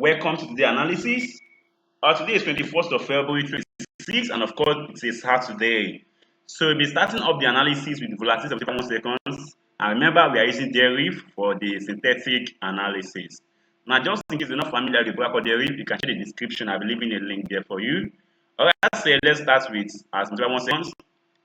Welcome to today's analysis. Today is 21st of February 2026, and of course, it's a Saturday. So we'll be starting up the analysis with the volatility of 1 seconds. And remember, we are using Deriv for the synthetic analysis. Now, just in case you're not familiar with Deriv, you can check the description. I'll be leaving a link there for you. Alright, so let's start with 1 seconds.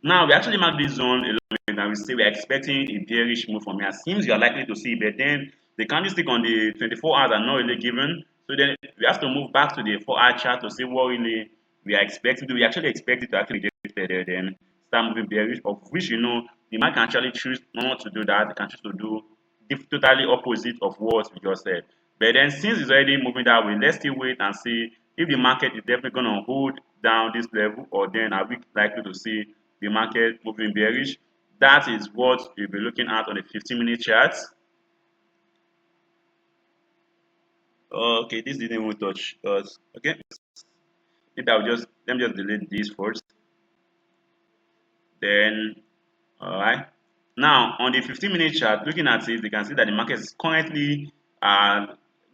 Now, we actually mark this zone a lot, and we say we're expecting a bearish move from here. Seems you are likely to see, but then the candlestick on the 24 hours are not really given. So then we have to move back to the 4-hour chart to see what really we are expecting. Do we actually expect it to actually get further, then start moving bearish? Of which the market can actually choose not to do that. They can choose to do totally opposite of what we just said. But then since it's already moving that way, let's still wait and see if the market is definitely going to hold down this level, or then are we likely to see the market moving bearish. That is what we'll be looking at on the 15-minute chart. Okay, this didn't even touch us. Okay, maybe let me just delete this first. Then, all right. Now on the 15-minute chart, looking at it, you can see that the market is currently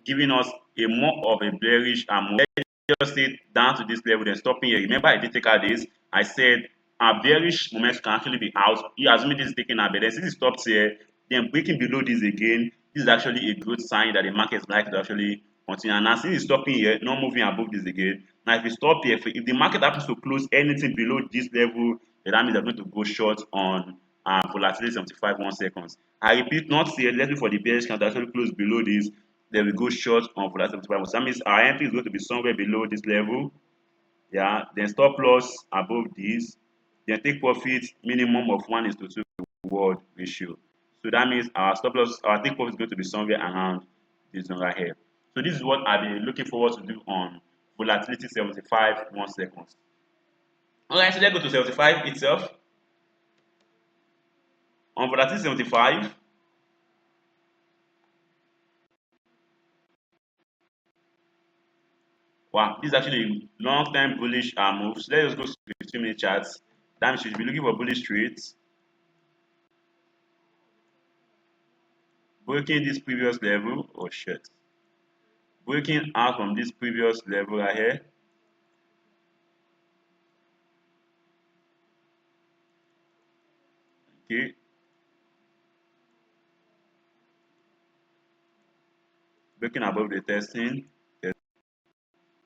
giving us a more of a bearish let's just sit down to this level, then stopping here. Remember, I did take out this. I said a bearish momentum can actually be out. You assuming this is taking out, but then since it stops here, then breaking below this again, this is actually a good sign that the market is likely to actually continue. And now since it's stopping here, not moving above this again. Now if we stop here, if the market happens to close anything below this level, then that means they're going to go short on volatility 75 1 seconds. I repeat, not here. Let's wait for the bearish candle to actually close below this. Then we go short on volatility 75 1. So that means our entry is going to be somewhere below this level. Yeah. Then stop loss above this. Then take profit minimum of 1:2 reward ratio. So that means our stop loss, our take profit is going to be somewhere around this one right here. So this is what I've been looking forward to do on volatility 75 1 seconds. Alright, so let's go to 75 itself. On volatility 75, wow, this is actually a long-time bullish move. So let's just go to 15-minute charts. That means you should be looking for bullish trades. Breaking this previous level, oh shit. Breaking out from this previous level right here. Okay. Breaking above the testing.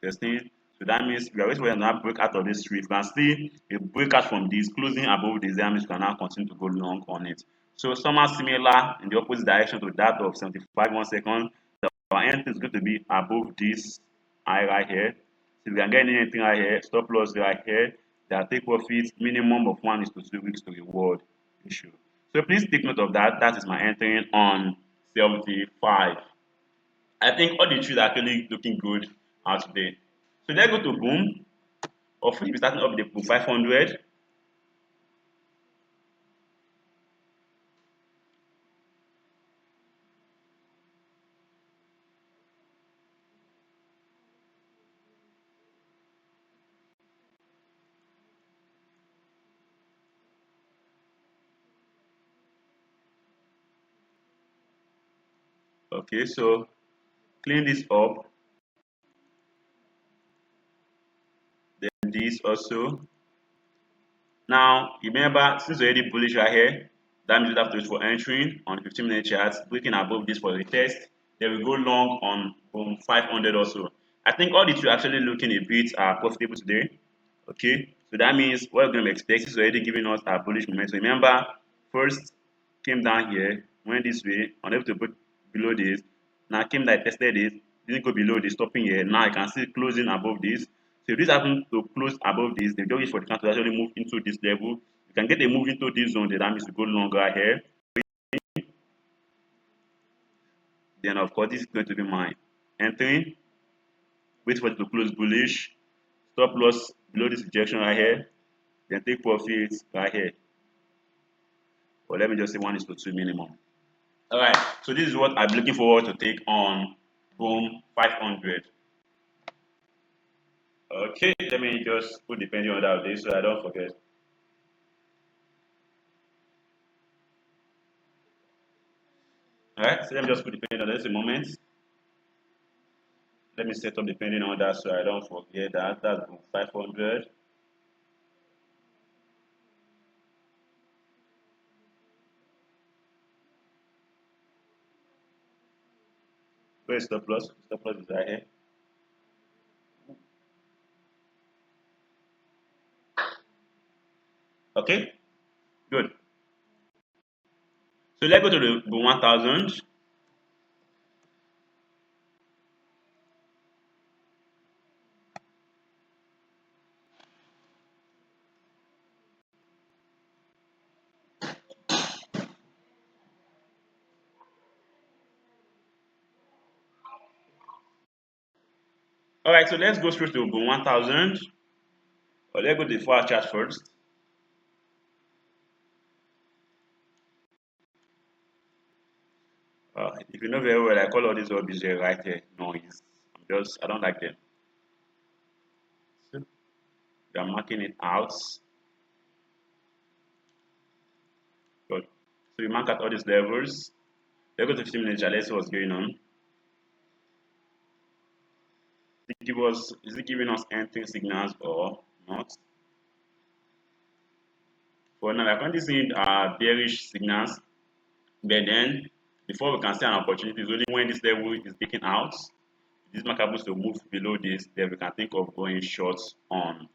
So that means we are waiting for another break out of this tree. If you can see a breakout from this, closing above this, that means you can now continue to go long on it. So somehow similar in the opposite direction to that of 75 1 second. Our entry is going to be above this high right here. So if we can get anything right here, stop loss right here, that take profit minimum of 1:2 weeks to reward issue. So please take note of that. That is my entering on 75. I think all the trees are actually looking good out today. So let's go to boom. Of which we're starting up with the boom 500. Okay, so clean this up. Then this also. Now remember, since we're already bullish right here, that means we have to wait for entering on the 15-minute chart, breaking above this for the test. Then we go long on boom 500 also. I think all the two are actually looking a bit profitable today. Okay, so that means what we're going to expect is already giving us a bullish momentum. Remember, first came down here, went this way, unable to put below this. Now came down, tested it, didn't go below this, stopping here. Now I can see closing above this. So if this happens to close above this, then just wait for the candle to actually move into this level. You can get a move into this zone, then that means to go longer here. Then of course this is going to be my entering. Wait for it to close bullish. Stop loss below this rejection right here. Then take profits right here. Or let me just say 1:2 minimum. Alright, so this is what I'm looking forward to take on boom 500. Okay, let me just put the pending order of this so I don't forget. Alright, so let me just put the pending order just a moment. Let me set up the pending order so I don't forget that. That's 500. Where's stop loss? Stop loss is right here. Okay, good. So let's go to the 1000. All right, so let's go straight to 1000. Or let's go to the 4-hour chart first. If you know very well, I call all these OBJ right here noise. I don't like them. So we are marking it out. Good. So you mark out all these levels. Let's go to 15 minutes chart. Let's see what's going on. Is it giving us entering signals or not? For now, we're currently seeing bearish signals, but then before we can see an opportunity, it's only when this level is taken out. If this market happens to move below this, then we can think of going short on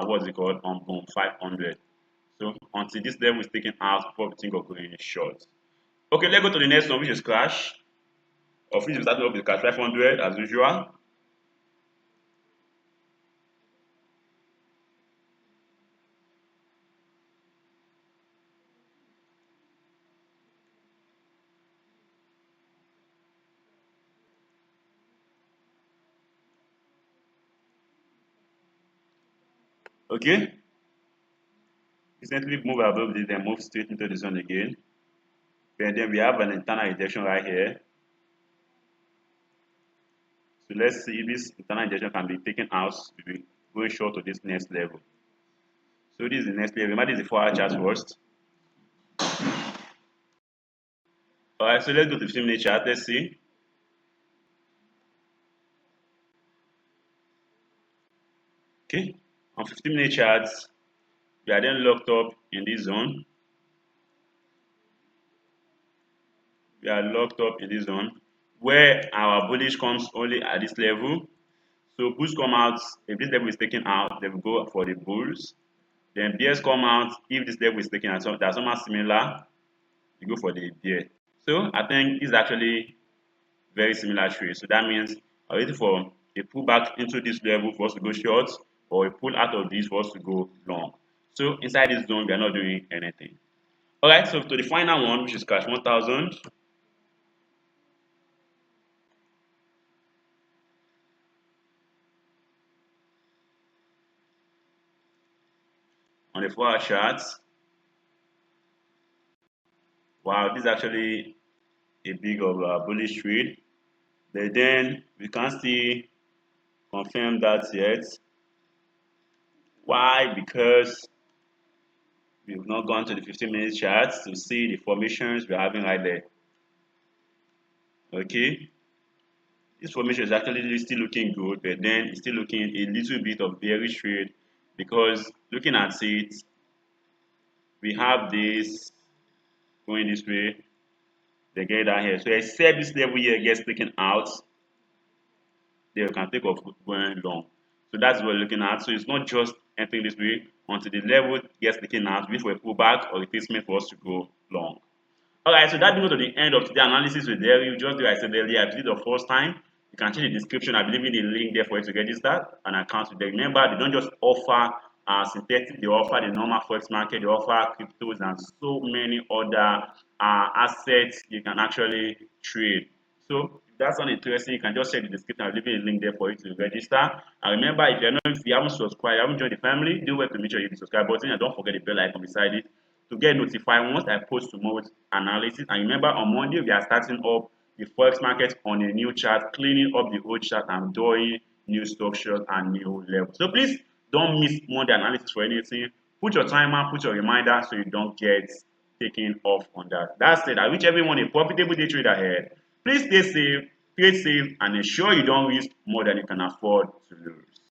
what's it called, on boom 500. So until this level is taken out before we think of going short. Okay, let's go to the next one, which is crash. Of which we started off with cash 500 as usual. Okay, recently move above this, then move straight into the zone again. And then we have an internal rejection right here. So let's see if this internal injection can be taken out to be going short to this next level. So this is the next level. Remember, this is the 4-hour chart first. Alright, so let's go to 15-minute chart. Let's see. Okay, on 15-minute charts, we are then locked up in this zone. We are locked up in this zone where our bullish comes only at this level. So bulls come out, if this level is taken out, they will go for the bulls. Then bears come out, if this level is taken out, so that's somewhat similar, you go for the bear. So I think this is actually very similar trade. So that means I'm waiting for a pullback into this level for us to go short, or a pull out of this for us to go long. So inside this zone, we are not doing anything. All right, so to the final one, which is cash 1000. On the 4-hour chart, wow, this is actually a big of a bullish trade. But then we can't still confirm that yet. Why? Because we've not gone to the 15-minute charts to see the formations we're having right there. Okay, this formation is actually still looking good, but then it's still looking a little bit of bearish trade because looking at it, we have this going this way, they get down here. So except this level here gets taken out, then we can think of going long. So that's what we're looking at. So it's not just entering this way until the level gets taken out, wait for a pullback or retracement for us to go long. Alright, so that brings us to the end of today's analysis with Deriv. Just like I said earlier, if this is the first time, you can check the description. I believe in the link there for you to register an account with them. Remember, they don't just offer synthetic, they offer the normal forex market, they offer cryptos and so many other assets you can actually trade. So if that's not interesting, you can just check the description. I'll leave a link there for you to register. And remember, if you haven't subscribed, you haven't joined the family, do well to make sure you hit the subscribe button and don't forget the bell icon beside it to get notified once I post tomorrow's analysis. And remember, on Monday, we are starting up the forex market on a new chart, cleaning up the old chart and drawing new structures and new levels. So please don't miss Monday analysis for anything. Put your timer, put your reminder so you don't get taken off on that. That's it. I wish everyone a profitable day trade ahead. Please stay safe trade safe and ensure you don't risk more than you can afford to lose.